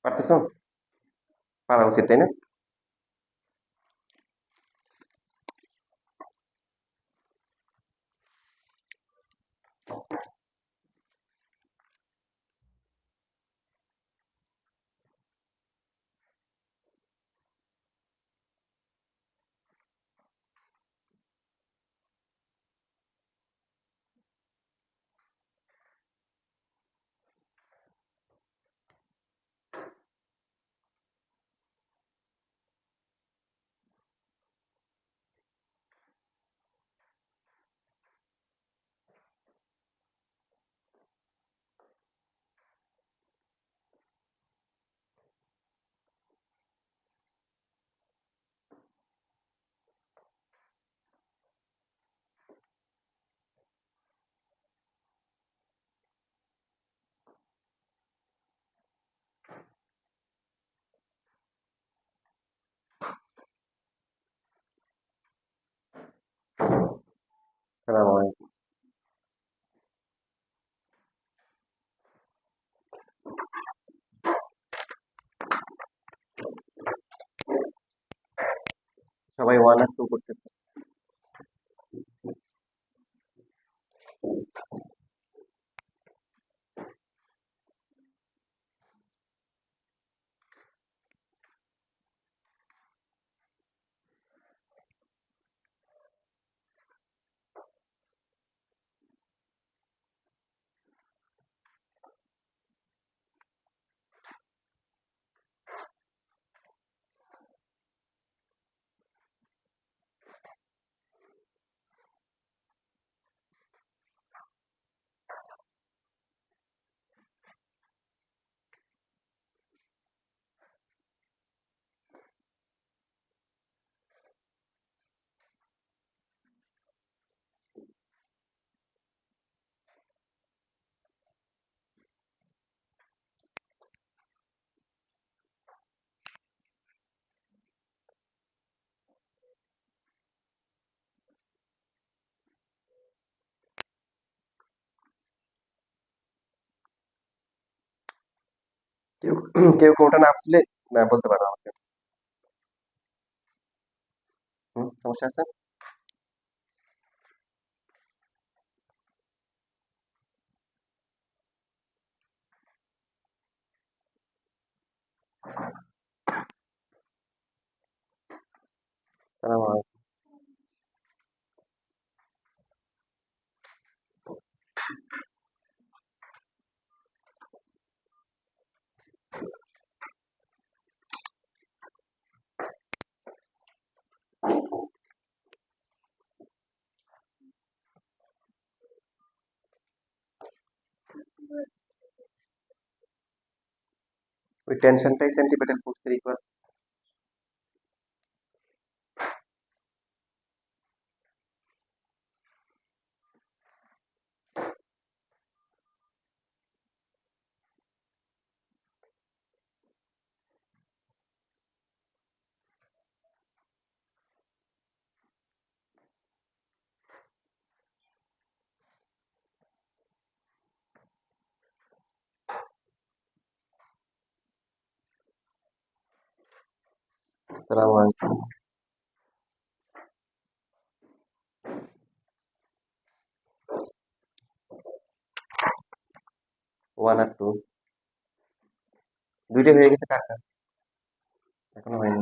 পারতেছো? পারা উচিত, তাই না? সালাম আলাইকুম। সবাই 1 আর 2 করতেছে। কেউ কেউ কোনটা না বুঝলে না বলতে পারো আমাকে। সমস্যা আছে? সালাম আলাইকুম। ওই টেনশনটাই সেন্টিপেটাল ফোর্সের ইকুয়াল। সালাম আলাইকুম। 1 আর 2 দুইটাই হয়ে গেছে কার কার? এখনো হয়নি।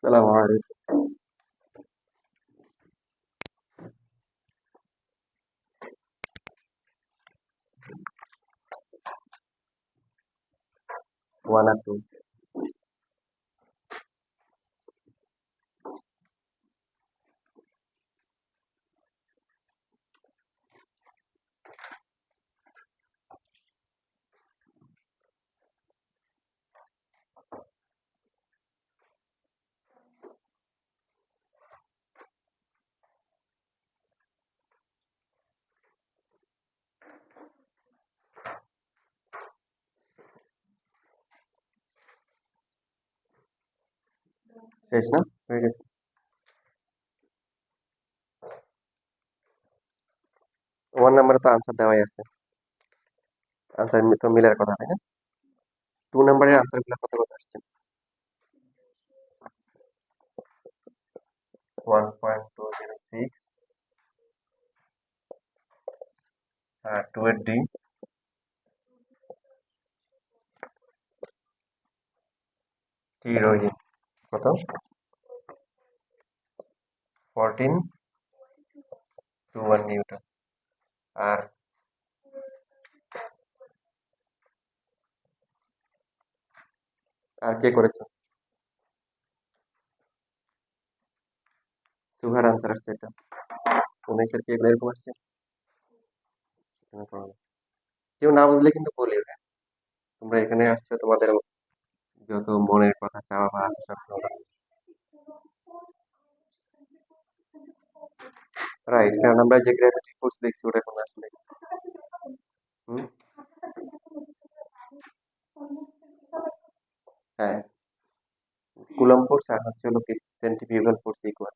সালাম আলাইকুম। 1 আর 2 শেষ না? হয়ে গেছে। 1 নাম্বারে তো আনসার দেওয়াই আছে। আনসার তো মিলার কথা, তাই না? 2 নাম্বারের আনসার গুলো কত কত আসছে? 1.206 আর 2 এর ডি টি রোহি কত? 14.21 নিউটন। আর আর কে করেছে? সুহার আনসার আসছে এটা। 19 এর কি এগুলো এরকম আসছে? কেউ না বুঝলে কিন্তু বলিও, হ্যাঁ? তোমরা এখানে আসছো তোমাদের যত মনের কথা চাওয়া বা আছে সব রাইট, কারণ আমরা যে গ্র্যাভিটি ফোর্স দেখছি ওটা এখন আসলে হুম, হ্যাঁ, কুলম্ব ফোর্স আর হচ্ছে হলো সেন্ট্রিফিউগাল ফোর্স ইকুয়াল।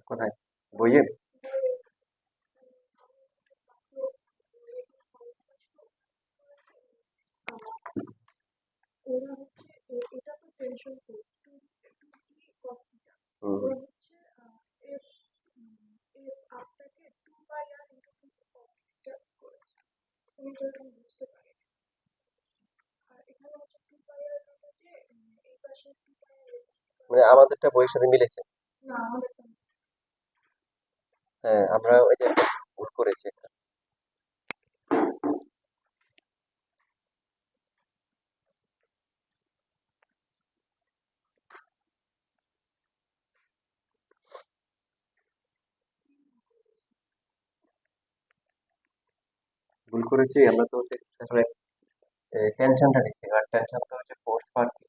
কোথায়? বইয়ে? হুম। মানে আমাদেরটা বইয়ের সাথে মিলেছে। হ্যাঁ, আমরা ওই যে ভুল করেছি একটা। ভুল করেছি আমরা তো হচ্ছে আসলে টেনশনটা নিচ্ছি, আর টেনশন তো হচ্ছে ফোর্স পার্টি।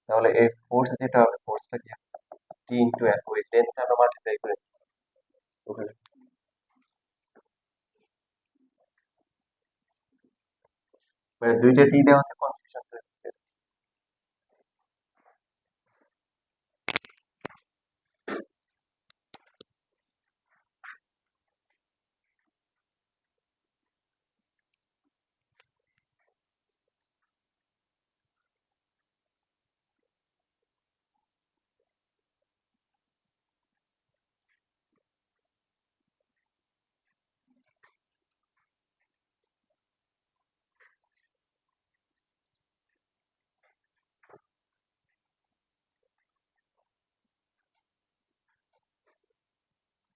তাহলে এই ফোর্স যেটা হবে, ফোর্সটা কি টি ইন্টু এফ, ওই লেন্থটা আমরা মাল্টিপ্লাই করে ওখানে। মানে দুইটা টি দেওয়াতে কনফিউশন হয়ে গেছে।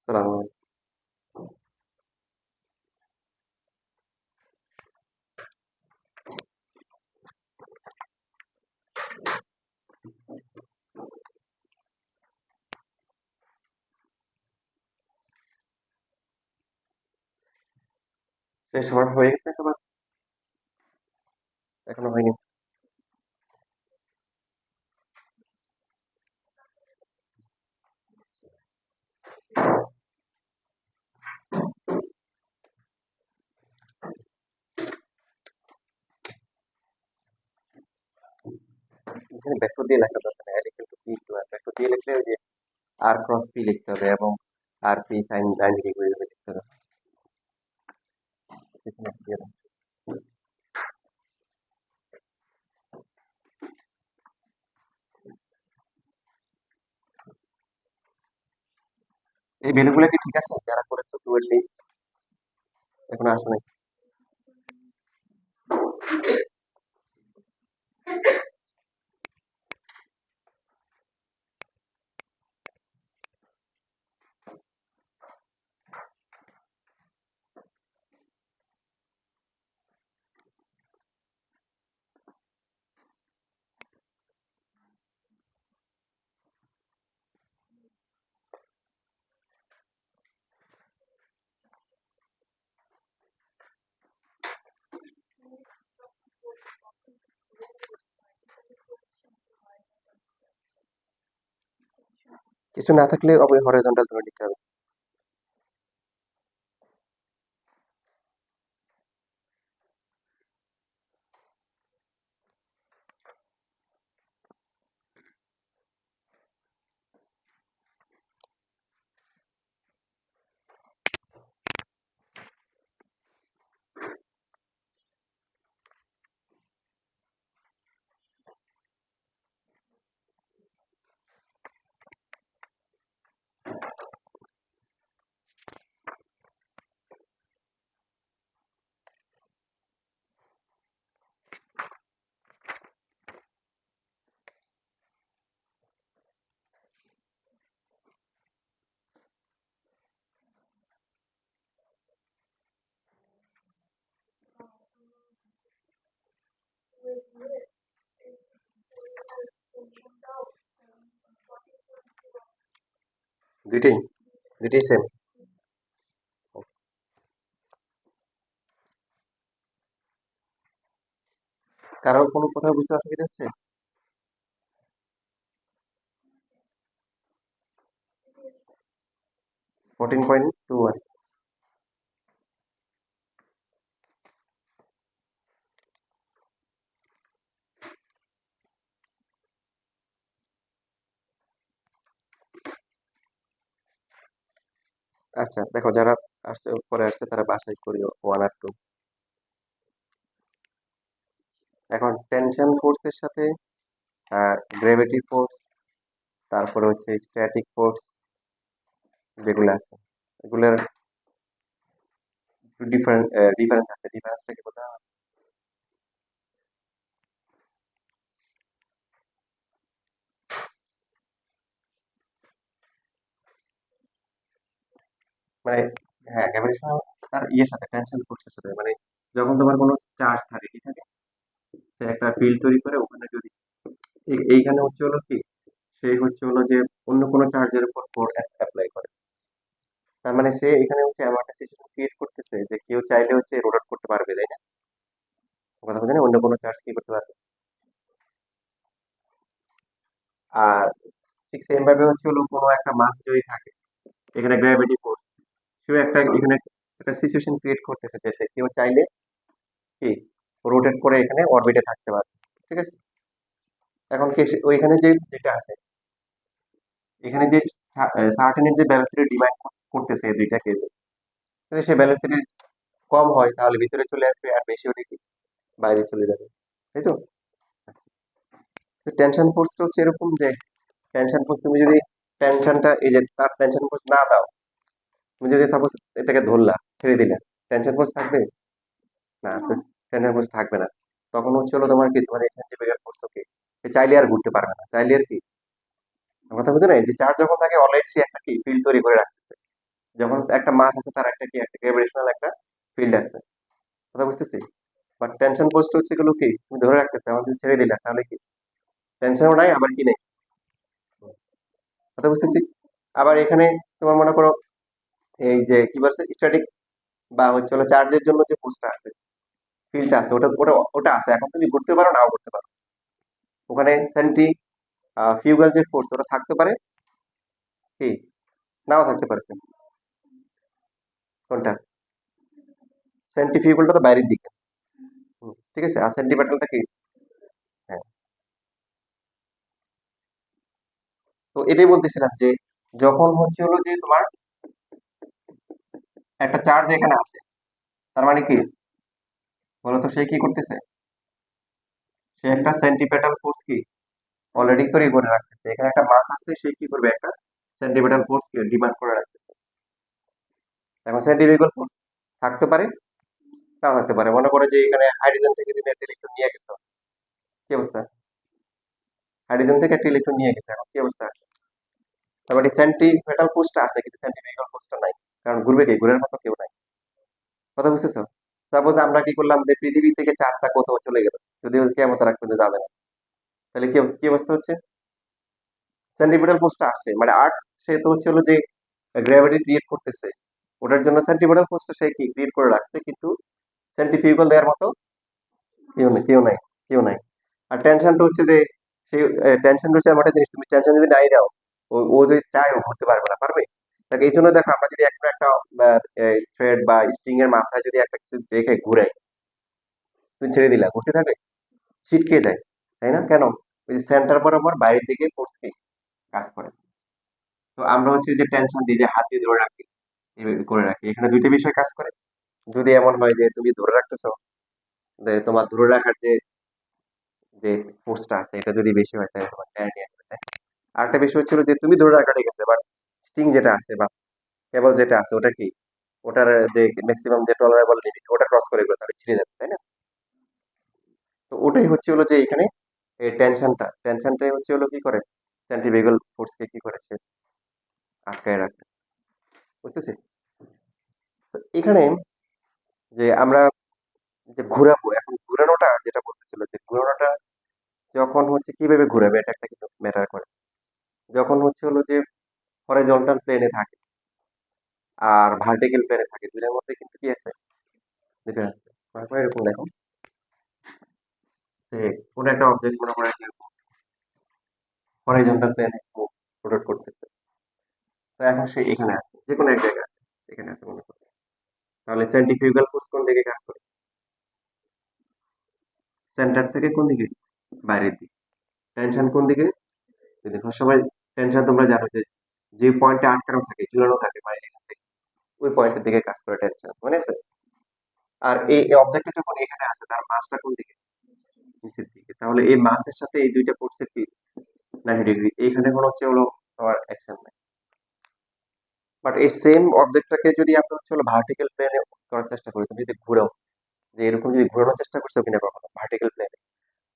আসসালামু আলাইকুম। শেষ হওয়ার হয়ে গেছে তোমার? এখনো হয়নি? এখানে ভেক্টর দিয়ে লেখা যাচ্ছে না, এটা কিন্তু পি টু আর ভেক্টর দিয়ে লিখলে ওই যে আর ক্রস পি লিখতে হবে এবং আর পি সাইন 90 ডিগ্রি লিখতে হবে। পিছনে একটা দিয়ে দাও। এই ভ্যালুগুলো কি ঠিক আছে যারা করেছো টুয়েলভ? এখন আসো নাই? কিছু না থাকলে অবশ্যই হরাইজন্টাল ধরে নিতে হবে। দুইটাই? দুইটাই সেম? কারো কোনো কথা বুঝতে অসুবিধা হচ্ছে? 14.21। আচ্ছা দেখো, যারা আসছে পরে আসছে তারা বাসায় করিও 1 আর 2। এখন টেনশন ফোর্সের সাথে গ্রেভিটি ফোর্স, তারপরে হচ্ছে স্ট্যাটিক ফোর্স যেগুলো আছে, এগুলোর ডিফারেন্ট ডিফারেন্স আছে। ডিফারেন্সটা কি বলতে হবে? মানে হ্যাঁ, গ্র্যাভিটেশনাল তার ইয়ের সাথে, টেনশন ফোর্সের সাথে, মানে যখন তোমার কোনো চার্জ থাকে, ঠিক আছে, সে একটা ফিল্ড তৈরি করে ওখানে যদি এইখানে হচ্ছে হলো কি, সে হচ্ছে হলো যে অন্য কোনো চার্জের উপর ফোর্স অ্যাপ্লাই করে। তার মানে সে এখানে হচ্ছে এমন একটা সিচুয়েশন ক্রিয়েট করতেছে যে কেউ চাইলে হচ্ছে রোটেট করতে পারবে, তাই না? কথা বলছি না, অন্য কোনো চার্জ কি করতে পারবে। আর ঠিক সেম ভাবে হচ্ছে হলো কোনো একটা মাস যদি থাকে, এখানে গ্র্যাভিটি ফোর্স, সেও একটা এখানে একটা সিচুয়েশন ক্রিয়েট করতেছে যে কেউ চাইলে কি রোটেট করে এখানে অরবিটে থাকতে পারবে, ঠিক আছে। এখন কি ওইখানে যে যেটা আছে, এখানে যে সার্টেনের যে ভ্যালোসিটি ডিমান্ড করতেছে এই দুইটা কেসে, যদি সে ভ্যালোসিটি কম হয় তাহলে ভিতরে চলে আসবে, আর বেশি হলে কি বাইরে চলে যাবে, তাই তো। টেনশন ফোর্সটা হচ্ছে এরকম যে টেনশন ফোর্স, তুমি যদি টেনশনটা এই যে তার টেনশন ফোর্স না দাও, তুমি যদি সাপোজ এটাকে ধরলা, ছেড়ে দিলা, টেনশন ফোর্স থাকবে না? টেনশন ফোর্স থাকবে না। তখন হচ্ছে হলো তোমার কি, তোমার এই সেন্টিমিটার ফোর্স ওকে চাইলে আর ঘুরতে পারবে না, চাইলে আর কি। আমার কথা বুঝে না, যে চার্জ যখন থাকে অলওয়েজ সে একটা কি ফিল্ড তৈরি করে রাখতেছে। যখন একটা মাস আছে তার একটা কি আছে, গ্রেভিটেশনাল একটা ফিল্ড আছে। কথা বুঝতেছি। বাট টেনশন ফোর্সটা হচ্ছে এগুলো কি তুমি ধরে রাখতেছে, আমার যদি ছেড়ে দিলা তাহলে কি টেনশনও নাই, আবার কি নেই। কথা বুঝতেছি। আবার এখানে তোমার মনে করো এই যে কি বলছে স্ট্যাটিক বা হচ্ছে হলো চার্জের জন্য যে ফোর্সটা আছে, ফিল্ডটা আছে, ওটা ওটা ওটা আছে, এখন তুমি ঘুরতে পারো নাও করতে পারো। ওখানে সেন্টি ফিউগাল যে ফোর্স ওটা থাকতে পারে, কি নাও থাকতে পারে। কোনটা? সেন্ট্রিফিউগালটা তো বাইরের দিকে। ঠিক আছে, আর সেন্টিমেটালটা কি? হ্যাঁ। তো এটাই বলতেছিলাম যে যখন হচ্ছে হলো যে তোমার একটা চার্জ এখানে আছে, তার মানে কি বলতো, সে কি করতেছে, সে একটা সেন্টিপেটাল ফোর্স কি অলরেডি তৈরি করে রাখতেছে। এখানে একটা মাস আছে, সে কি করবে, একটা সেন্টিপেটাল ফোর্স কি ডিমান্ড করে রাখতেছে। এখন সেন্টিফিউগাল ফোর্স থাকতে পারে, নাও থাকতে পারে। মনে করো যে এখানে হাইড্রোজেন থেকে তুমি একটা ইলেকট্রন নিয়ে গেছো, কি অবস্থা? হাইড্রোজেন থেকে একটা ইলেকট্রন নিয়ে গেছে, এখন কি অবস্থা আছে? তারপরে সেন্টিপেটাল ফোর্সটা আছে কিন্তু সেন্টিফিউগাল ফোর্সটা নাই, কারণ ঘুরবে কি, ঘুরের মতো কেউ নাই। কথা বুঝতেছো? সাপোজ আমরা কি করলাম যে পৃথিবী থেকে চারটা কোথাও চলে গেল, যদিও কেমন রাখতে যাবে না, তাহলে কি কি অবস্থা হচ্ছে? সেন্টিপিটাল ফোর্সটা আসে মানে আর্থ, সে তো হচ্ছে হলো যে গ্র্যাভিটি ক্রিয়েট করতেছে, ওটার জন্য সেন্টিপিটাল ফোর্সটা সে কি ক্রিয়েট করে রাখছে, কিন্তু সেন্ট্রিফিউগাল দেওয়ার মতো কেউ নেই, কেউ নাই, কেউ নাই। আর টেনশনটা হচ্ছে যে সেই টেনশন হচ্ছে এমন একটা জিনিস, তুমি টেনশন যদি নাই দাও, ও যদি চায় ও ঘুরতে পারবে না, পারবে। তাকে এই জন্য দেখো, আমরা যদি একটা থ্রেড বা স্ট্রিং এর মাথায় যদি একটা কিছু রেখে ঘুরাই, তুমি ছেড়ে দিলা, ঘুরতে থাকবে? ছিটকে যায়, তাই না? কেন? ওই যে সেন্টার বরাবর বাইরের দিকে ফোর্স কি কাজ করে। তো আমরা হচ্ছে যে টেনশন দিই যে হাত দিয়ে ধরে রাখি, এইভাবে করে রাখি, এখানে দুইটা বিষয় কাজ করে। যদি এমন হয় যে তুমি ধরে রাখতেছো, যে তোমার ধরে রাখার যে যে ফোর্সটা আছে এটা যদি বেশি হয় তাহলে তোমার টেনে নিয়ে আসবে, তাই না? আর একটা বিষয় হচ্ছিল যে তুমি ধরে রাখা ঠিক আছে, বাট স্টিং যেটা আছে বা কেবল যেটা আছে ওটা কি, ওটার যে ম্যাক্সিমাম যে টলারেবল লিমিট ওটা ক্রস করে গেলে তাহলে ছিঁড়ে যাবে, তাই না? তো ওটাই হচ্ছে হলো যে এখানে এই টেনশনটাই হচ্ছে হলো কি করে, সেন্ট্রিফিউগাল ফোর্সকে কি করে, সে আটকায় রাখে। বুঝতেছি। তো এখানে যে আমরা যে ঘুরাবো, এখন ঘুরানোটা যেটা বলতেছিল যে ঘুরানোটা যখন হচ্ছে কিভাবে ঘুরাবে এটা একটা কিন্তু ম্যাটার করে। যখন হচ্ছে হলো যে হরাইজন্টাল প্লেনে থাকে আর ভার্টিক্যাল প্লেনে থাকে, দুইটার মধ্যে কিন্তু কি আছে, ডিফারেন্স আছে। মনে করো এরকম দেখো যে কোনো একটা অবজেক্ট মনে করো হরাইজন্টাল প্লেনে রোটেট করতেছে, তো এখন সে এখানে আছে, যে কোনো এক জায়গায় আছে, এখানে আছে মনে করো, তাহলে সেন্ট্রিফিউগাল ফোর্স কোন দিকে কাজ করে, সেন্টার থেকে কোন দিকে, বাইরের দিকে। টেনশন কোন দিকে, দেখো সবাই টেনশন তোমরা জানো যে যে পয়েন্টে আটকানো থাকে, ঝুলানো থাকে বাইরে থেকে, ওই পয়েন্টের দিকে কাজ করে টেনশন, মনে আছে? আর এই অবজেক্টটা যখন এখানে আছে তার মাসটা কোন দিকে? নিচের দিকে। তাহলে এই মাসের সাথে এই দুইটা ফোর্সের কি 90 ডিগ্রি, এইখানে কোনো হচ্ছে হলো তোমার অ্যাকশন নাই। বাট এই সেম অবজেক্টটাকে যদি আমরা হচ্ছে হলো ভার্টিক্যাল প্লেনে করার চেষ্টা করি, তুমি যদি ঘুরাও, যে এরকম যদি ঘোরানোর চেষ্টা করছো কিনা কখনো ভার্টিক্যাল প্লেনে,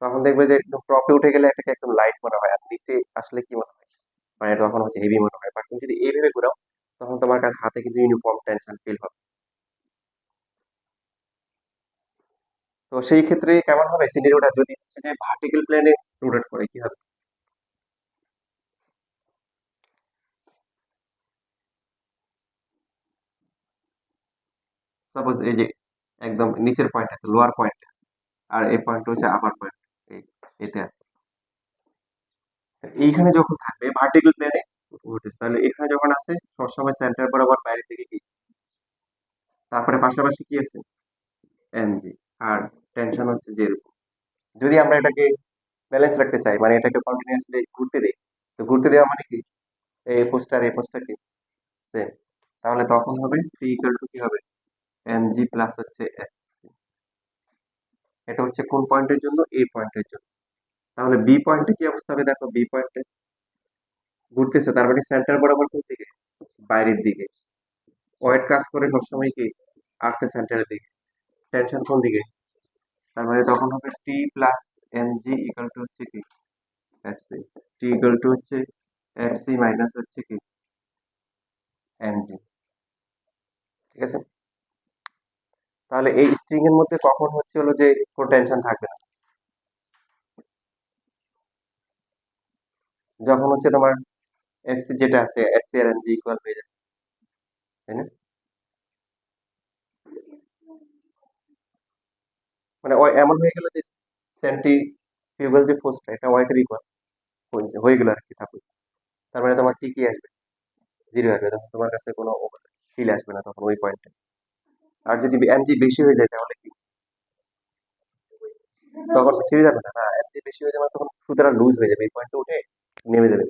তখন দেখবে যে একদম টপে উঠে গেলে এটাকে একদম লাইট মনে হয়, আর নিচে আসলে কি মনে হয়, মানে তখন হচ্ছে হেভি মনে হয়। বাট তুমি যদি এইভাবে ঘুরাও, তখন তোমার কাছে হাতে কিন্তু ইউনিফর্ম টেনশন ফিল হবে। তো সেই ক্ষেত্রে কেমন হবে সিনারিওটা, যদি হচ্ছে যে ভার্টিক্যাল প্লেনে রোটেট করে কি হবে? সাপোজ এই যে একদম নিচের পয়েন্ট আছে, লোয়ার পয়েন্ট আছে, আর এই পয়েন্ট হচ্ছে আপার পয়েন্ট, এতে আছে। এইখানে যখন থাকবে ভার্টিক্যাল প্লেনে উঠেছে, তাহলে এখানে যখন আছে সবসময় সেন্টার বরাবর বাইরের দিকে কি, তারপরে পাশাপাশি কি আছে, এমজি। আর টেনশন হচ্ছে যে এরকম। যদি আমরা এটাকে ব্যালেন্স রাখতে চাই, মানে এটাকে কন্টিনিউয়াসলি ঘুরতে দিই, তো ঘুরতে দেওয়া মানে কি, এই পোস্টটা কি সেম, তাহলে তখন হবে পি ইকুয়াল টু কি হবে, এমজি প্লাস হচ্ছে এসসি। এটা হচ্ছে কোন পয়েন্টের জন্য, এই পয়েন্টের জন্য। তাহলে বি পয়েন্টে কি অবস্থা হবে, দেখো বি পয়েন্টে ঘুরতেছে, তার মানে সেন্টার বরাবর কোন দিকে, বাইরের দিকে। ওয়েট কাজ করে সবসময় কি, আর্থের সেন্টারের দিকে। টেনশন কোন দিকে, তার মানে তখন হবে T plus M G equal to হচ্ছে কি, F C. T equal to হচ্ছে এফ সি মাইনাস হচ্ছে কি, এম জি। ঠিক আছে? তাহলে এই স্ট্রিং এর মধ্যে কখন হচ্ছে হলো যে কোনো টেনশন থাকবে না, যখন হচ্ছে তোমার এফ সি যেটা আছে, এফ সি আর এম জি ইকুয়াল হয়ে যাবে, তাই না? মানে এমন হয়ে গেল যে সেন্ট্রিফিউগাল যে ফোর্সটা এটা ওয়াইটের ইকুয়াল হয়ে গেল আর কি, সাপোজ। তার মানে তোমার টি কি আসবে, জিরো আসবে, তখন তোমার কাছে কোনো ফিল আসবে না তখন ওই পয়েন্টে। আর যদি এমজি বেশি হয়ে যায় তাহলে কি, তখন ছেড়ে যাবে না, না এমজি বেশি হয়ে যাবে, তখন সুতরাং লুজ হয়ে যাবে, এই পয়েন্টে উঠে নেমে যাবে।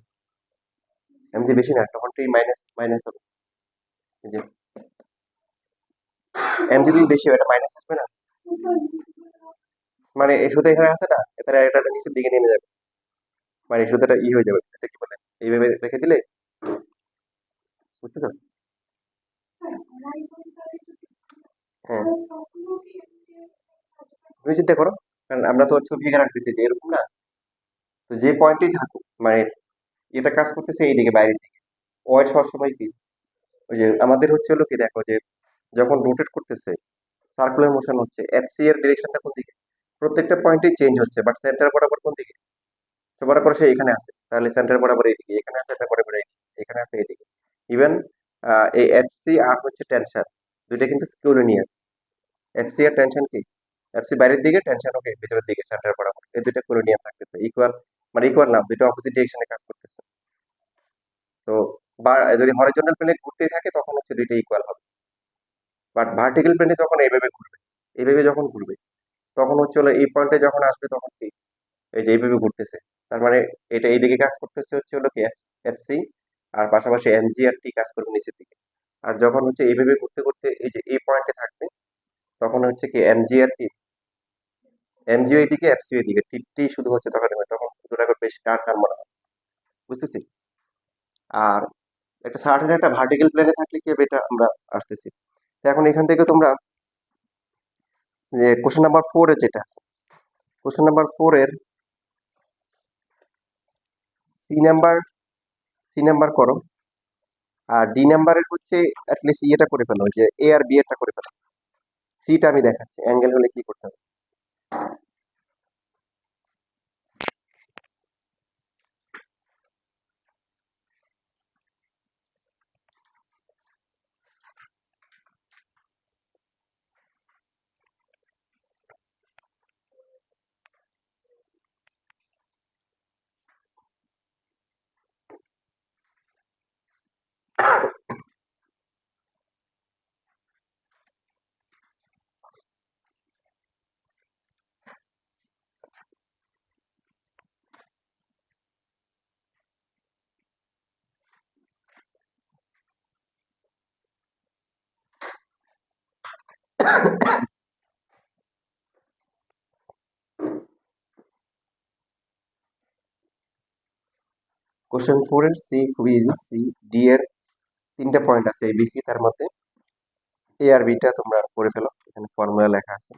এমজি বেশি না, তখন টি মাইনাস মাইনাস হবে। এই যে এমজি যদি বেশি হয় এটা মাইনাস আসবে না, মানে এই সুতো এখানে আছে না, এটা এটা নিচের দিকে নেমে যাবে, মানে এই সুতোটা হয়ে যাবে, এটা কি বলে, এইভাবে রেখে দিলে, বুঝতেছো? হ্যাঁ, তুমি চিন্তা করো, কারণ আমরা তো ছবি এঁকে রাখতেছি যে এরকম না, তো যে পয়েন্টেই থাকুক, মানে এটা কাজ করতেছে এইদিকে বাইরের দিকে, ওয়াইড সবসময় কি, ওই যে আমাদের হচ্ছে হলো কি, দেখো যে যখন রোটেট করতেছে, সার্কুলার মোশন হচ্ছে, এফসি এর ডিরেকশনটা কোন দিকে, প্রত্যেকটা পয়েন্টে চেঞ্জ হচ্ছে, বাট সেন্টার বরাবর কোন দিকে, তো বরাবর সে এখানে আছে, তাহলে সেন্টার বরাবর এইদিকে, এখানে আছে সেন্টার বরাবর এইদিকে, এখানে আছে এইদিকে। ইভেন এই এফসি আর হচ্ছে টেনশন, দুইটা কিন্তু স্কিউলিনিয়ার। এফসি আর টেনশন কি, এফসি বাইরের দিকে, টেনশন ওকে ভিতরের দিকে সেন্টার বরাবর, এই দুইটা কোলিনিয়ার থাকতেছে, ইকুয়াল, মানে ইকুয়াল না, দুইটা অপোজিট ডিরেকশনে কাজ করতেছে। তো বা যদি হরিজন্টাল প্লেনে ঘুরতেই থাকে তখন হচ্ছে দুইটা ইকুয়াল হবে। বাট ভার্টিক্যাল প্লেনে যখন এইভাবে ঘুরবে, এইভাবে যখন ঘুরবে, তখন হচ্ছে হলো এই পয়েন্টে যখন আসবে তখন কি, এই যে এইভাবে ঘুরতেছে, তার মানে এটা এইদিকে কাজ করতেছে হচ্ছে হলো কি এফসি, আর পাশাপাশি এমজি আর টি কাজ করবে নিচের দিকে। আর যখন হচ্ছে এইভাবে ঘুরতে ঘুরতে এই যে এই পয়েন্টে থাকবে, তখন হচ্ছে কি এমজি আর টি, এমজিও এইদিকে এফসিও এইদিকে, টি টি শুধু হচ্ছে তখন তখন দুটো বেশ টান টান মনে হয়, বুঝতেছি? আর একটা সার্টেন একটা ভার্টিক্যাল প্লেনে থাকলে কি হবে, এটা আমরা আসতেছি। তো এখন এখান থেকে তোমরা যে কোশ্চেন নাম্বার 4 এর যেটা আছে, কোশ্চেন নাম্বার 4 এর সি নাম্বার, সি নাম্বার করো, আর ডি নাম্বারের হচ্ছে অ্যাটলিস্ট ইয়েটা করে ফেলো, যে এ আর বি এরটা করে ফেলো। সিটা আমি দেখাচ্ছি অ্যাঙ্গেল হলে কি করতে হবে। কোশ্চেন 4 এর সি খুবই ইজি। সি ডি এর তিনটা পয়েন্ট আছে এবিসি, তার মধ্যে এ আর বিটা তোমরা করে ফেলো, এখানে ফর্মুলা লেখা আছে।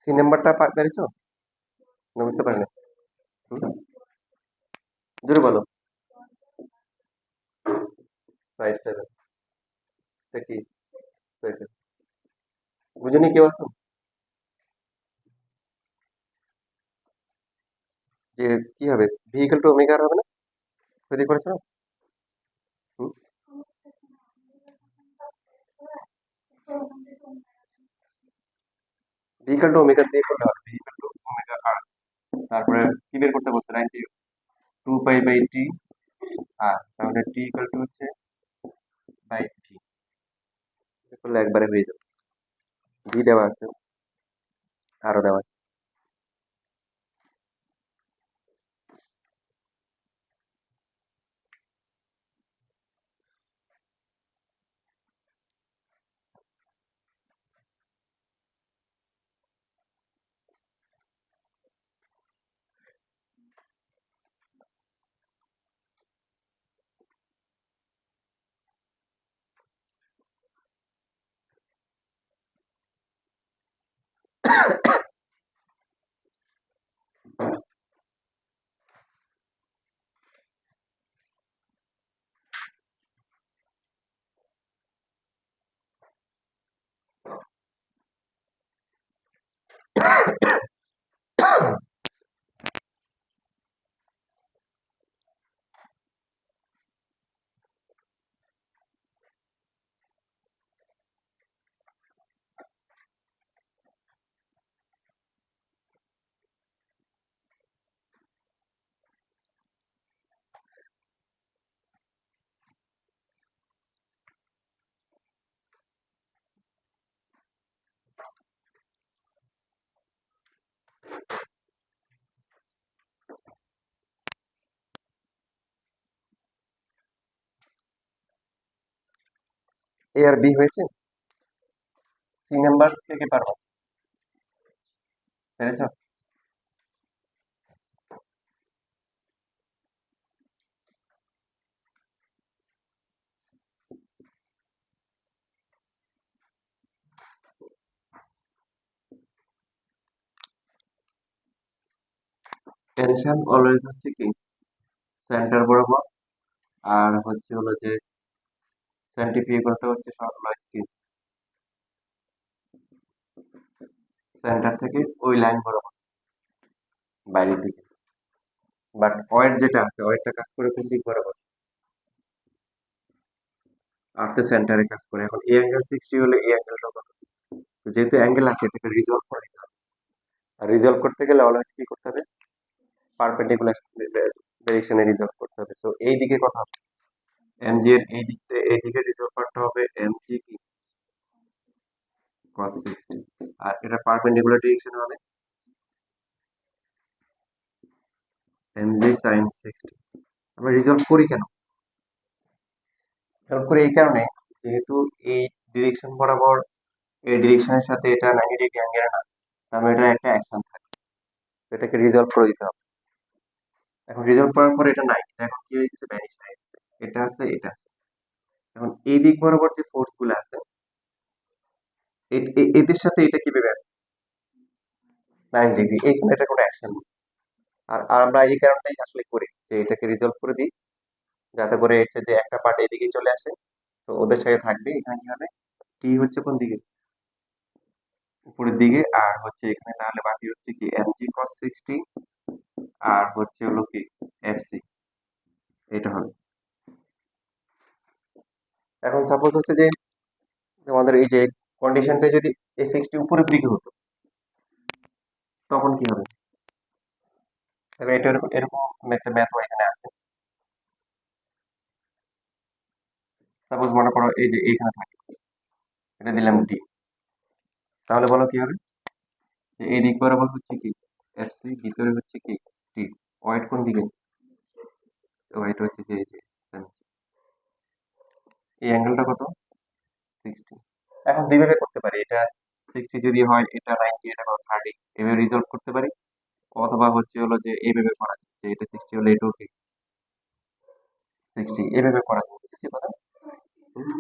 সি নাম্বারটা পেরেছো না বুঝতে পারিনি? হুম? জোরে বলো। রাইট সেভেন, এটা কি সেভেন? বুঝিনি, কেউ আছো? যে কি হবে, ভেহিকল টু ওমেগা হবে না? তৈরি করেছো না? হুম? ভেহিকল টু ওমেগা দিয়ে করলে হবে, ভেহিকল টু ওমেগা আর, তারপরে কি বের করতে বলছে? 92 পাই বাই টি আর, তাহলে টি ইকুয়াল টু হচ্ছে বাই টি, করলে একবারে হয়ে যাবে। ভি দেওয়া আছে, আরো দেওয়া আছে। এ আর বি হয়েছে, সি নাম্বার থেকে পারবো, পেরেছ? টেনশন অলওয়েজ হচ্ছে কি সেন্টার বরাবর, আর হচ্ছে হলো যে সেন্ট্রিফিউগালটা হচ্ছে সবসময় কি সেন্টার থেকে ওই লাইন বরাবর বাইরের দিকে। বাট ওয়েট যেটা আছে ওয়েটটা কাজ করে কোন দিক বরাবর? আর্থে সেন্টারে কাজ করে। এখন এই অ্যাঙ্গেল 60 হলে এই অ্যাঙ্গেলটা কত? তো যেহেতু অ্যাঙ্গেল আছে এটাকে রিজলভ করে দিতে হবে। আর রিজলভ করতে গেলে অলওয়েজ কি করতে হবে? পারপেন্ডিকুলার ডাইরেকশনে রিজলভ করতে হবে। সো এই দিকে কথা হবে এমজি এর এই দিকটা, এই দিকে রিজলভ করতে হবে এমজি কি cos 60, আর এটা পারপেন্ডিকুলার ডিরেকশনে হবে এমজি sin 60। আমরা রিজলভ করি কেন? রিজলভ করি এই কারণে যেহেতু এই ডিরেকশন বরাবর এই ডিরেকশনের সাথে এটা 90 ডিগ্রি অ্যাঙ্গেল না, তার মানে এটা একটা অ্যাকশন থাকে, তো এটাকে রিজলভ করে দিতে হবে। এখন রিজলভ করার পর এটা নাই, এটা এখন কি হয়ে গেছে? ভ্যানিশ হয়ে গেছে। এটা আছে, এটা আছে। এখন এই দিক বরাবর যে ফোর্স গুলো আছে এদের সাথে এটা কিভাবে আছে 90 ডিগ্রি, এই জন্য এটা কোনো অ্যাকশন নেই। আর আমরা এই কারণটাই আসলে করি যে এটাকে রিজলভ করে দিই, যাতে করে হচ্ছে যে একটা পার্ট এদিকে চলে আসে, তো ওদের সাথে থাকবে। এখানে কি হবে? টি হচ্ছে কোন দিকে? উপরের দিকে। আর হচ্ছে এখানে তাহলে বাকি হচ্ছে কি এমজি cos 60 আর হচ্ছে হলো কি এফসি, এটা হবে। এখন সাপোজ হচ্ছে যে আমাদের এই যে কন্ডিশনটা যদি এই 60 উপরের দিকে হতো তখন কি হবে? তবে এটা এরকম এরকম একটা ম্যাথ এখানে আছে। সাপোজ মনে করো এই যে এইখানে থাকে, এটা দিলাম ডি, তাহলে বলো কি হবে? যে এই দিক বরাবর হচ্ছে কি এফসি, ভিতরে হচ্ছে কি টি। ওয়েট কোন দিকে? ওয়েট হচ্ছে যে এই যে এই অ্যাঙ্গেলটা কত? 60। এখন দুইভাবে করতে পারি এটা, 60 যদি হয় এটা 90, এটা 30, এভাবে রিজলভ করতে পারি। অথবা হচ্ছে হলো যে এইভাবে করা যায় যে এটা 60 হলে এটাও কি 60, এভাবে করা যায়। বুঝেছি কথা? হুম,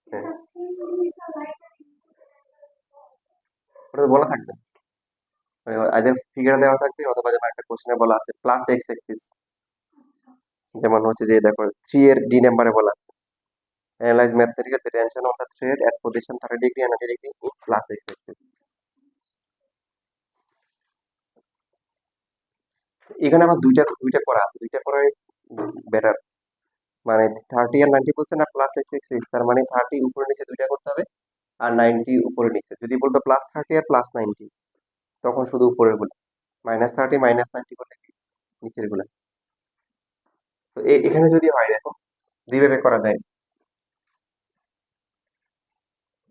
হ্যাঁ, ওটা তো বলা থাকবে, আইদার ফিগার দেওয়া থাকবে অথবা যেমন একটা কোশ্চেনে বলা আছে প্লাস এক্স এক্সিস, যেমন হচ্ছে যে দেখো 3 এর ডি নাম্বারে বলা আছে analyse mathematical the tension of the thread at position 30 degree and 90 degree in plus x axis. এখানে আমার দুইটা দুইটা করা আছে, দুইটা করাই বেটার। মানে 30 আর 90 বলছে না প্লাস এক্স এক্সিস, তার মানে 30 উপরে নিচে দুইটা করতে হবে আর 90 উপরে নিচে। যদি বলতো প্লাস 30 আর প্লাস 90 তখন শুধু উপরের গুলো, মাইনাস 30 মাইনাস 90 করলে কি নিচের গুলা। তো এখানে যদি হয় দেখো দুইভাবে করা যায়।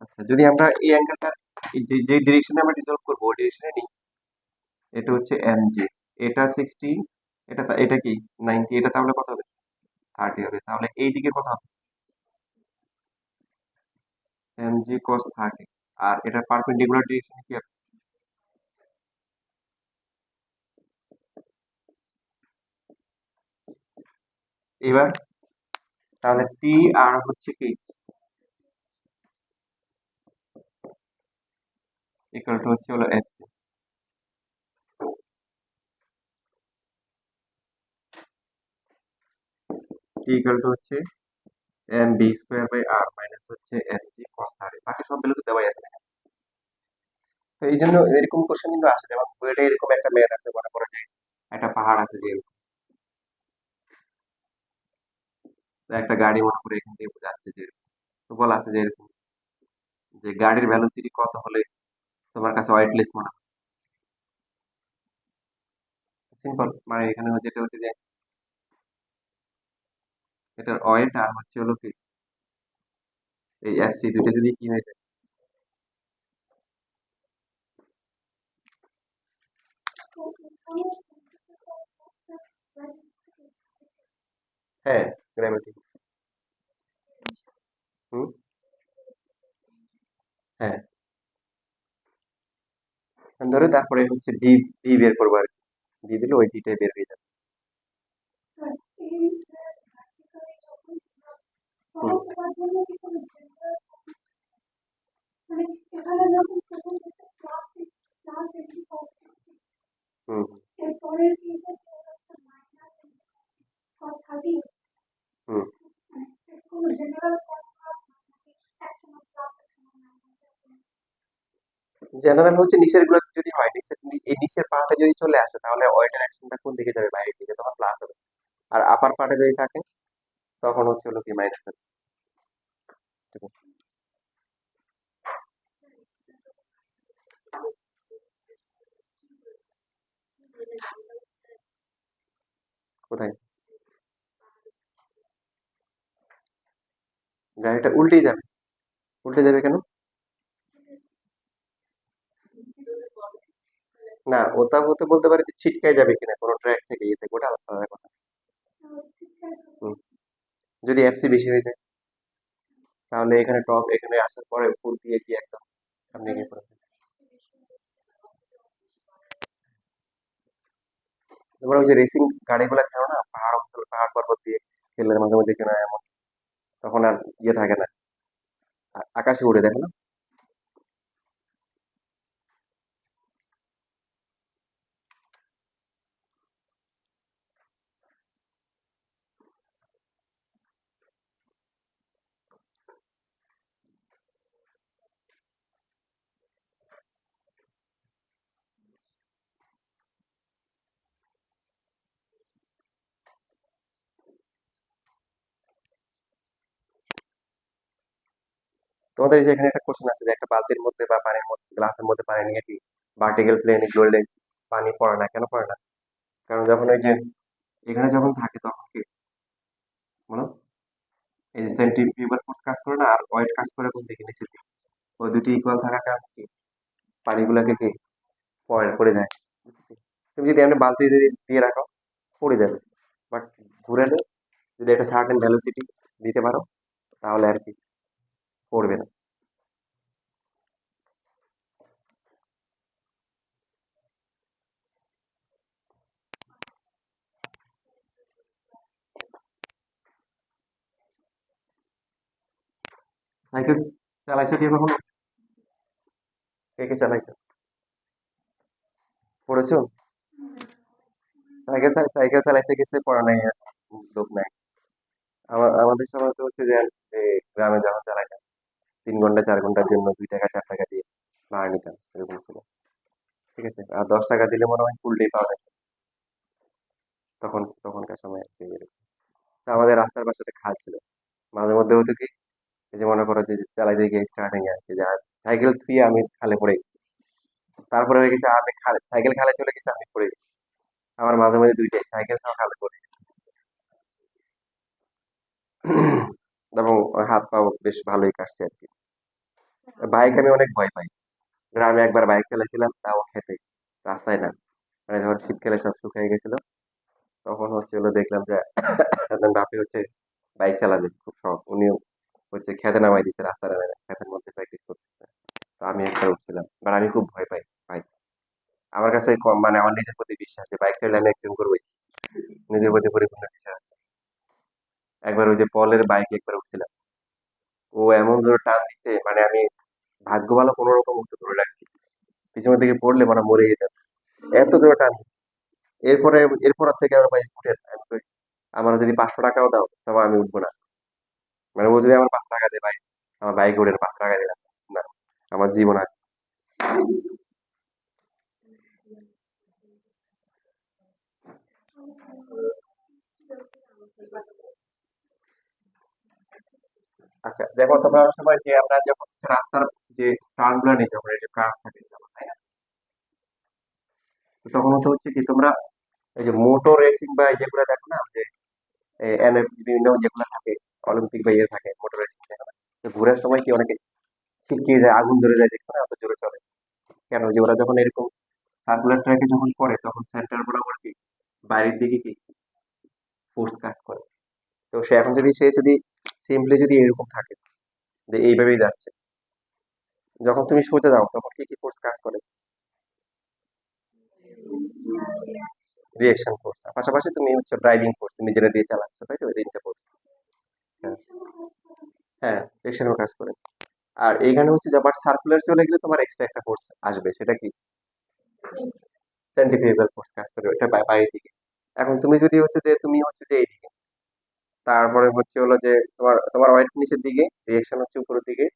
আচ্ছা, যদি আমরা এই অ্যাঙ্গেলটা যে যে ডিরেকশনে আমরা রিজলভ করবো ওই ডিরেকশনে নিই, এটা হচ্ছে এম জে, এটা 60, এটা কি 90, এটা তাহলে কত হবে? 30 হবে। তাহলে এই দিকে কত হবে? M G cos 30। আর এটা পারপেন্ডিকুলার ডিরেকশনে কি হবে? এবার তাহলে টি আর হচ্ছে কি ইকুয়াল টু হচ্ছে হলো F C. T equal to হচ্ছে M B square by R minus হচ্ছে এম জি কস থার্টি, বাকি সব ভ্যালু তো দেওয়াই আছে। তো এই জন্য এরকম কোশ্চেন কিন্তু আসে, যেমন বুয়েটে এরকম একটা ম্যাথ আছে, মনে করো যে একটা পাহাড় আছে, যে একটা গাড়ি মনে করে এখান থেকে যাচ্ছে, যে তো বলা আছে যে এরকম, যে গাড়ির ভেলোসিটি কত হলে তোমার কাছে ওয়েটলেস মনে হয়। সিম্পল, মানে এখানে যেটা হচ্ছে যে এটার ওয়েট আর হচ্ছে হলো কি এই এফ সি দুইটা যদি কি হয়ে যায়। হ্যাঁ, গ্র্যাভিটি। হুম। হ্যাঁ, ধরে তারপরে হচ্ছে ভি, ভি বের করবো আর কি। ভি দিলে ওই ভিটাই বের হয়ে যাবে। হুম। হুম। হুম। জেনারেল হচ্ছে নিচের গুলো যদি হয়, নিচের এই নিচের পার্টে যদি চলে আসে, তাহলে ওয়েটের অ্যাকশনটা কোন দিকে যাবে, বাইরের দিকে, তখন প্লাস হবে। আর আপার পার্টে যদি থাকে তখন হচ্ছে হলো কি মাইনাস হবে। ঠিক আছে? কোথায়? গাড়িটা উল্টেই যাবে। উল্টে যাবে কেন? না, ওটা হতে বলতে পারি যে ছিটকায় যাবে কিনা কোনো ট্র্যাক থেকে, ইয়ে থেকে, ওটা আলাদা কথা। হুম। যদি এফসি বেশি হয়ে যায়, তাহলে এখানে টপ, এখানে আসার পরে ফুল দিয়ে কি একদম সামনে গিয়ে পড়ে যাবে। তোমরা ওই যে রেসিং গাড়িগুলো খেলো না, পাহাড় অঞ্চল, পাহাড় পর্বত দিয়ে খেললে মাঝে মধ্যে কেনা এমন, তখন আর ইয়ে থাকে না, আকাশে উড়ে, দেখো না? তোমাদের এই যে এখানে একটা কোশ্চেন আছে যে একটা বালতির মধ্যে বা পানির মধ্যে, গ্লাসের মধ্যে পানি নিয়ে কি ভার্টিক্যাল প্লেনে গড়লে পানি পড়ে না, কেন পড়ে না? কারণ যখন ওই যে এখানে যখন থাকে তখন কি, বলো, এই যে সেন্ট্রিফিউগাল ফোর্স কাজ করে না, আর ওয়েট কাজ করে কোন দিকে, নিচের দিকে। ওই দুটি ইকুয়াল থাকার কারণে কি পানিগুলোকে কি পড়ে পড়ে যায়। বুঝতেছি। তুমি যদি এমনি বালতি দিয়ে দিয়ে রাখো, পড়ে যাবে। বাট ঘুরালে, যদি একটা সার্টেন ভেলোসিটি দিতে পারো, তাহলে আর কি পড়বে না। সাইকেল চালাইছো কি কখনো? কে কে চালাইছো? পড়েছো? সাইকেল চালাইতে গেছে পড়া নাই আর লোক নাই। আমাদের সময় তো হচ্ছে যে গ্রামে যখন চালাইতাম 3 ঘন্টা 4 ঘন্টার জন্য 2 টাকা 4 টাকা দিয়ে ভাড়া নিতাম, এরকম ছিল। ঠিক আছে, আর 10 টাকা দিলে মনে হয় ফুল ডে পাওয়া যায় তখন, তখনকার সময় আর কি এরকম। তা আমাদের রাস্তার পাশে একটা খাল ছিল, মাঝে মধ্যে হতো কি, এই যে মনে করো যে চালাইতে গিয়ে স্টার্টিং এ আর কি, যে সাইকেল থুয়ে আমি খালে পড়ে গেছি, তারপরে হয়ে গেছে আমি খালে, সাইকেল খালে চলে গেছে, আমি পড়ে গেছি। আমার মাঝে মাঝে দুইটাই, সাইকেল সহ খালে পড়ে গেছি। এবং হাত পাও বেশ ভালোই কাটছে আর কি। বাইক আমি অনেক ভয় পাই। গ্রামে একবার বাইক চালাইছিলাম, তাও খেতে, রাস্তায় না, মানে যখন শীতকালে সব শুকিয়ে গেছিল, তখন হচ্ছে হলো দেখলাম যে একজন বাপি হচ্ছে বাইক চালাবে খুব শখ, উনিও হচ্ছে খেতে নামাই দিচ্ছে, রাস্তায় নামাই না, খেতের মধ্যে প্র্যাকটিস করতেছে। তো আমি একবার উঠছিলাম, বাট আমি খুব ভয় পাই বাইক। আমার কাছে কম, মানে আমার নিজের প্রতি বিশ্বাস যে বাইক চালালে আমি অ্যাক্সিডেন্ট করবোই, নিজের প্রতি পরিপূর্ণ বিশ্বাস আছে। একবার ওই যে পলের বাইকে একবার উঠছিলাম, ও এমন জোরে টান দিছে, মানে আমি ভাগ্য ভালো কোনো রকম উঠতে ধরে রাখছি, পিছনের দিকে পড়লে মানে মরে যেতাম, এত জোরে টান দিছে। এরপরে, এরপর থেকে আমার ভাই উঠে না। আমি কই, আমার যদি 500 টাকাও দাও তবে আমি উঠবো না। মানে ও যদি আমার 5 টাকা দেয় ভাই, আমার বাইক উড়ে 5 টাকা দিলাম, না আমার জীবন আর আচ্ছা দেখো তোমরা অনেক সময় যে আমরা যখন হচ্ছে রাস্তার যে টার্ন গুলো নিই যখন এই যে কার থাকে যেমন, তাই না? তো তখন তো হচ্ছে কি তোমরা এই যে মোটর রেসিং বা এই যেগুলো দেখো না যে এনএফ বিভিন্ন যেগুলো থাকে, অলিম্পিক বা ইয়ে থাকে মোটর রেসিং, তো ঘোরার সময় কি অনেকে ছিটকে যায়, আগুন ধরে যায়, দেখছো না অত জোরে চলে কেন? যে ওরা যখন এরকম সার্কুলার ট্র্যাকে যখন পড়ে তখন সেন্টার বরাবর কি বাইরের দিকে কি ফোর্স কাজ করে। তো সে এখন যদি সে যদি সিম্পলি যদি এরকম থাকে যে এইভাবেই যাচ্ছে, যখন তুমি সোজা যাও তখন কি কি ফোর্স কাজ করে? রিয়েকশন ফোর্স, পাশাপাশি তুমি হচ্ছে ড্রাইভিং ফোর্স, তুমি যেটা দিয়ে চালাচ্ছ, তাই তো? এই তিনটা ফোর্স। হ্যাঁ, হ্যাঁ, রিয়েকশনও কাজ করে। আর এইখানে হচ্ছে যে আবার সার্কুলার চলে গেলে তোমার এক্সট্রা একটা ফোর্স আসবে, সেটা কি সেন্ট্রিফিউগাল ফোর্স কাজ করে, ওটা বাইরের দিকে। এখন তুমি যদি হচ্ছে যে তুমি হচ্ছে যে এইদিকে, তারপরে হচ্ছে হলো যে তোমার তোমার ওয়েট নিচের দিকে, রিয়েকশন হচ্ছে উপরের দিকে,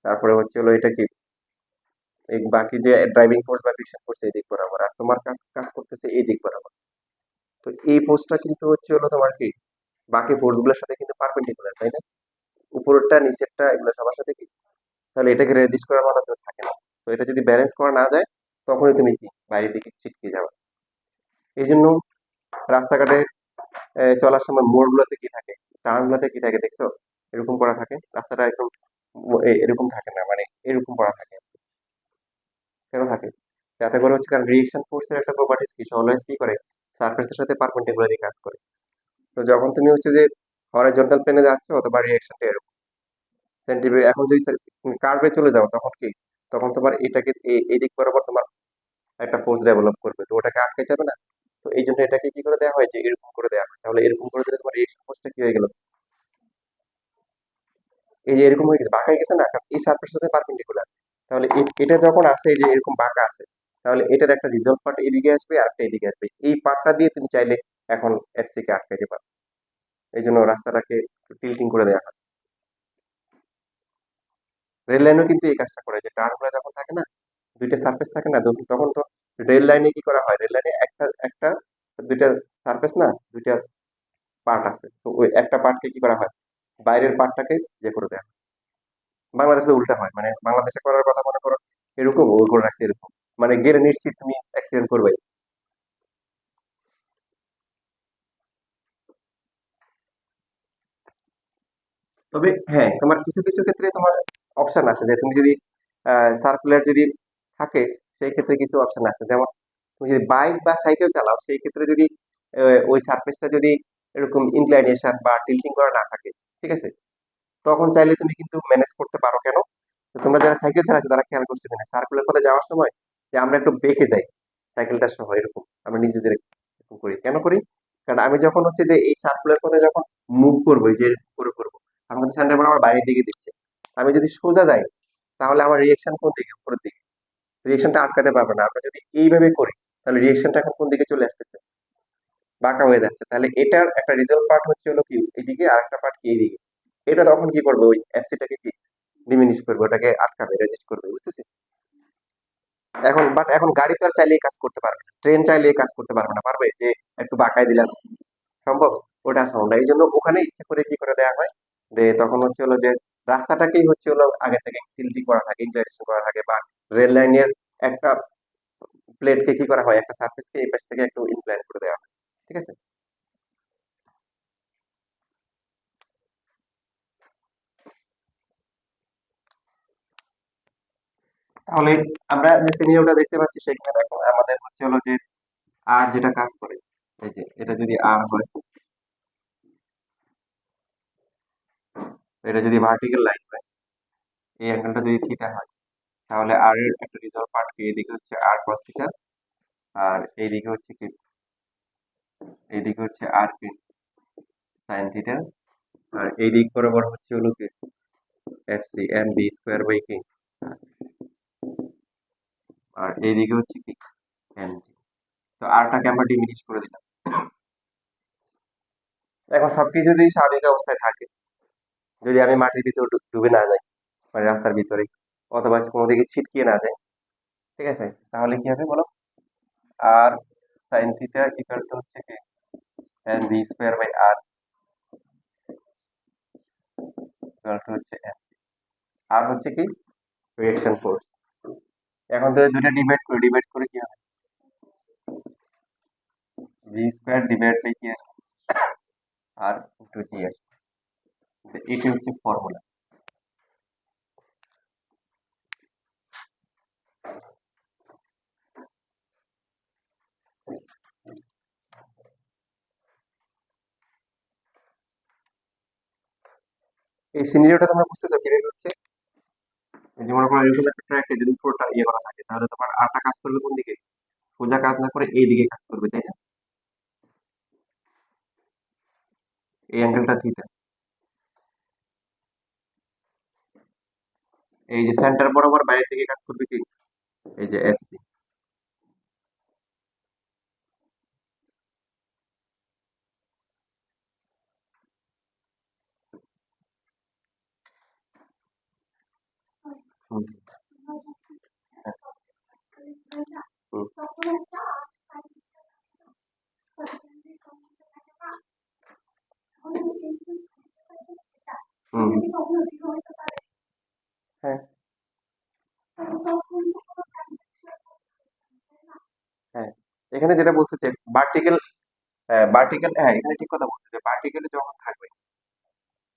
তারপরে হচ্ছে হলো এটা কি এই বাকি যে ড্রাইভিং ফোর্স বা ফ্রিকশন ফোর্স এই দিক বরাবর, আর তোমার কাজ কাজ করতেছে এই দিক বরাবর। তো এই ফোর্সটা কিন্তু হচ্ছে হলো তোমার কি বাকি ফোর্স গুলোর সাথে কিন্তু পারপেন্ডিকুলার, তাই না? উপরেরটা নিচেরটা এগুলো সবার সাথে কি, তাহলে এটাকে রেজিস্ট করার মতো কেউ থাকে না। তো এটা যদি ব্যালেন্স করা না যায় তখনই তুমি কি বাইরের দিকে ছিটকে যাবে। এই জন্য রাস্তাঘাটে চলার সময় মোড় গুলোতে কি থাকে, টার্ন গুলোতে কি থাকে দেখছো? এরকম করা থাকে, রাস্তাটা একদম এরকম থাকে না, মানে এরকম করা থাকে। কেন থাকে? যাতে করে হচ্ছে, কারণ রিয়েকশন ফোর্সের একটা প্রপার্টিস কি অলওয়েজ কি করে সারফেসের সাথে পারপেন্ডিকুলারলি কাজ করে। তো যখন তুমি হচ্ছে যে হরাইজন্টাল প্লেনে যাচ্ছ অথবা রিয়েকশনটা এরকম সেন্টিগ্রেড, এখন যদি কার্ভে চলে যাও তখন কি, তখন তোমার এটাকে এই দিক বরাবর তোমার একটা ফোর্স ডেভেলপ করবে, তো ওটাকে আটকে যাবে না। তো এই জন্য এটাকে কি করে দেওয়া হয় যে এরকম করে দেওয়া হয়, তাহলে এরকম করে দিলে তোমার রিয়েকশন ফোর্সটা কি হয়ে গেল, এই যে এরকম হয়ে গেছে, বাঁকা হয়ে গেছে না, কারণ এই সারফেসের সাথে পারপেন্ডিকুলার। তাহলে এটা যখন আছে এই যে এরকম বাঁকা আছে, তাহলে এটার একটা রিজলভ পার্ট এদিকে আসবে আর একটা এদিকে আসবে, এই পার্টটা দিয়ে তুমি চাইলে এখন এফসি কে আটকাইতে পারো। এই জন্য রাস্তাটাকে টিল্টিং করে দেওয়া হয়। রেল লাইনও কিন্তু এই কাজটা করে, যে টার্ন গুলো যখন থাকে না, দুইটা সারফেস থাকে না, তখন তো রেল লাইনে কি করা হয়, রেল লাইনে একটা একটা দুইটা সারফেস না, দুইটা পার্ট আছে, তো ওই একটা পার্টকে কি করা হয়, বাইরের পার্টটাকে ইয়ে করে দেওয়া হয়। বাংলাদেশে উল্টা হয়, মানে বাংলাদেশে করার কথা মনে করো এরকম, ও করে রাখছে এরকম, মানে গেলে নিশ্চিত তুমি অ্যাক্সিডেন্ট করবে। তবে হ্যাঁ, তোমার কিছু কিছু ক্ষেত্রে তোমার অপশন আছে, যে তুমি যদি সার্কুলার যদি থাকে, সেই ক্ষেত্রে কিছু অপশন আছে, যেমন তুমি যদি বাইক বা সাইকেল চালাও সেই ক্ষেত্রে যদি ওই সারফেসটা যদি এরকম ইনক্লাইনেশন বা টিল্টিং করা না থাকে, ঠিক আছে, তখন চাইলে তুমি কিন্তু ম্যানেজ করতে পারো। কেন? তো তোমরা যারা সাইকেল চালাচ্ছো তারা খেয়াল করছো কিনা, সার্কুলার পথে যাওয়ার সময় যে আমরা একটু বেঁকে যাই সাইকেলটা সহ, এরকম আমরা নিজেদের এরকম করি, কেন করি? কারণ আমি যখন হচ্ছে যে এই সার্কুলার পথে যখন মুভ করবো, এই যে এরকম করে করবো, আমাদের সামনে আমার বাইরের দিকে দিচ্ছে, আমি যদি সোজা যাই তাহলে আমার রিয়েকশন কোন দিকে, উপরের দিকে, রিয়েকশনটা আটকাতে পারবে না। আমরা যদি এইভাবে করি তাহলে রিয়েকশনটা এখন কোন দিকে চলে আসতেছে, বাঁকা হয়ে যাচ্ছে, তাহলে এটার একটা রিজলভ পার্ট হচ্ছে হলো কি এইদিকে, আর একটা পার্ট কি এইদিকে। এটা তখন কি করবে, ওই এফসিটাকে কি ডিমিনিশ করবে, ওটাকে আটকাবে, রেজিস্ট করবে, বুঝতেছি? এখন বাট এখন গাড়ি তো আর চাইলে এই কাজ করতে পারবে না, ট্রেন চাইলে এই কাজ করতে পারবে না, পারবে যে একটু বাঁকায় দিলাম, সম্ভব? ওটা সম্ভব না। এই জন্য ওখানে ইচ্ছে করে কি করে দেওয়া হয়, যে তখন হচ্ছে হলো যে রাস্তাটাকেই হচ্ছে হলো আগে থেকে সিলটি করা থাকে, ইনক্লাইনেশন করা থাকে, বা রেল লাইনের একটা প্লেটকে কি করা হয়, একটা সার্ফেসকে এই পাশ থেকে একটু ইনক্লাইন করে দেওয়া হয়, ঠিক আছে? তাহলে আমরা যে সিনারিওটা দেখতে পাচ্ছি সেখানে দেখো আমাদের হচ্ছে হলো যে আর যেটা কাজ করে, এই যে এটা যদি আর হয়, এটা যদি ভার্টিক্যাল লাইন হয়, এই অ্যাঙ্গেলটা যদি থিটা হয়, তাহলে আর এর একটা রিজলভ পার্ট কি, এইদিকে হচ্ছে আর কস থিটা, আর এইদিকে হচ্ছে কি, এইদিকে হচ্ছে আর কি সাইন থিটা, আর এই দিক বরাবর হচ্ছে হলো কি F C M B square by কি, আর এইদিকে হচ্ছে কি এম জি। তো আরটাকে আমরা ডিমিনিশ করে দিলাম। এখন সবকিছু যদি স্বাভাবিক অবস্থায় থাকে যদি আমি মাটির ভিতর ডুবে না যাই, মানে রাস্তার ভিতরে, অথবা হচ্ছে কোনো দিকে ছিটকিয়ে না যায়, ঠিক আছে, তাহলে কি হবে বলো? আর সাইন থিটা ইকুয়াল টু হচ্ছে কি M V square by R equal to হচ্ছে এম। আর হচ্ছে কি রিয়েকশন ফোর্স। এখন তো এই দুটো ডিভাইড করে কি হবে? ভি স্কোয়ার ডিভাইড বাই কি আসবে? আর ইন্টু জি আসবে। এটি হচ্ছে ফর্মুলা। এই সিনারিওটা তোমরা বুঝতেছো কিভাবে হচ্ছে? এই যে মনে করো এরকম একটা ট্র্যাকে যদি পুরোটা ইয়ে করা থাকে, তাহলে তোমার আরটা কাজ করবে কোন দিকে? সোজা কাজ না করে এই দিকে কাজ করবে, তাই না? এই অ্যাঙ্গেলটা থিটা। এই যে সেন্টার বরাবর বাইরের দিকে কাজ করবে কি? এই যে এফসি। হুম, হ্যাঁ, হুম, হুম, হ্যাঁ, হ্যাঁ। এখানে যেটা বলছে যে ভার্টিক্যাল, ভার্টিক্যাল, হ্যাঁ এখানে ঠিক কথা বলছে যে ভার্টিক্যালি যখন থাকবে,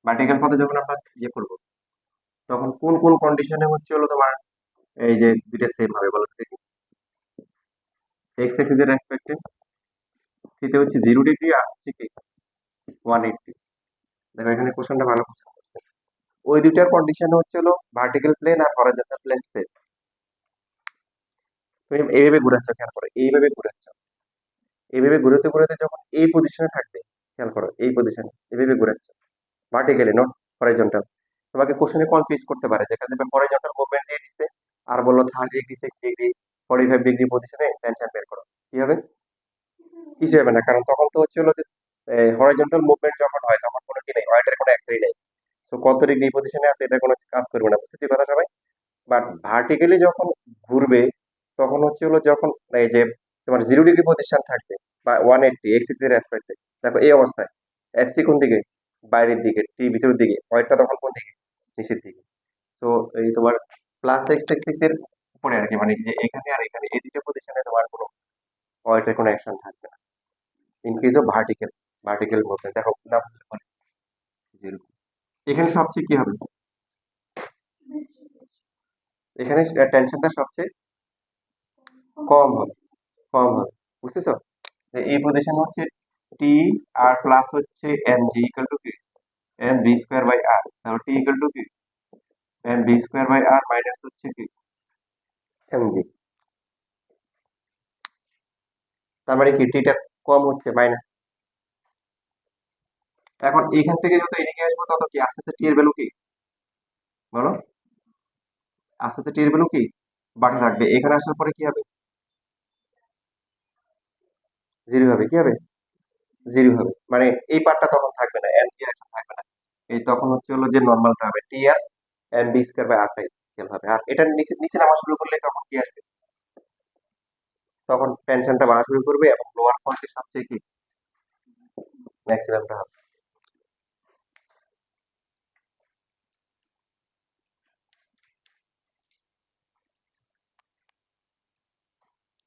ভার্টিক্যাল পথে যখন আমরা ইয়ে করবো, তখন কোন কোন কন্ডিশনে হচ্ছে হলো তোমার এই যে দুইটা সেম হবে বলো তো দেখি? এক্স এক্সিস এর রেসপেক্টে থিটা হচ্ছে 0 ডিগ্রি আর হচ্ছে কি 180। দেখো এখানে কোশ্চেনটা ভালো কোশ্চেন করছে। ওই দুইটার কন্ডিশন হচ্ছে হলো ভার্টিক্যাল প্লেন আর হরাইজন্টাল প্লেন সেম। তুমি এইভাবে ঘুরাচ্ছ, খেয়াল করো এইভাবে ঘুরাচ্ছ, এইভাবে ঘুরাতে ঘুরাতে যখন এই পজিশনে থাকবে, খেয়াল করো এই পজিশনে এইভাবে ঘুরাচ্ছ, ভার্টিক্যালি নট হরাইজন্টাল। তোমাকে কোশ্চেনে কনফিউজ করতে পারে, যেখানে তুমি হরাইজন্টাল মুভমেন্ট দিয়ে দিছে আর বললো 30 ডিগ্রি 60 ডিগ্রি 45 ডিগ্রি পজিশনে টেনশন বের করো, কি হবে? কিছু হবে না, কারণ তখন তো হচ্ছে হলো যে হরাইজন্টাল মুভমেন্ট যখন হয় তখন কোনো কি নেই, ওয়েটের কোনো অ্যাক্টরই নেই। তো কত ডিগ্রি পজিশনে আছে এটা কোনো কাজ করবে না, বুঝতেছি কথা সবাই? বাট ভার্টিক্যালি যখন ঘুরবে, তখন হচ্ছে হলো যখন এই যে তোমার 0 ডিগ্রি পজিশন থাকবে বা 180 এক্সিস এর রেসপেক্টে, দেখো এই অবস্থায় এফসি কোন দিকে? বাইরের দিকে, টি ভিতরের দিকে, ওয়েটটা তখন কোন দিকে? নিচের দিকে। তো এই তোমার প্লাস এক্স এক্সিস এর উপরে আর কি, মানে যে এখানে আর এখানে এই দুটো পজিশনে তোমার কোনো ওয়েটের কোনো অ্যাকশন থাকবে না। In case of vertical, vertical movement দেখো না, জিরো। এখানে সবচেয়ে কি হবে? এখানে টেনশনটা সবচেয়ে কম হবে, কম হবে, বুঝতেছো? যে এই পজিশন হচ্ছে টি আর প্লাস হচ্ছে এম জি ইকুয়াল টু কি M V square by R, তাহলে টি ইকুয়াল টু কি M V square by R minus হচ্ছে কি এম জি। তার মানে কি টিটা কম হচ্ছে মাইনাস। এখন এইখান থেকে যত এদিকে আসবো তত কি আস্তে আস্তে টি এর ভ্যালু কি বলো? আস্তে আস্তে টি এর ভ্যালু কি বাড়তে থাকবে, এখানে আসার পরে কি হবে? জিরো হবে, কি হবে? জিরো হবে, মানে এই পার্টটা তখন থাকবে না, এম জি একটা থাকবে না। এই তখন হচ্ছে হলো যে নর্মালটা হবে টি আর M B square by R টাই হবে। আর এটা নিচে নিচে নামা শুরু করলে তখন কি আসবে? তখন টেনশনটা বাড়া শুরু করবে এবং লোয়ার পয়েন্টের সবচেয়ে কি ম্যাক্সিমামটা হবে।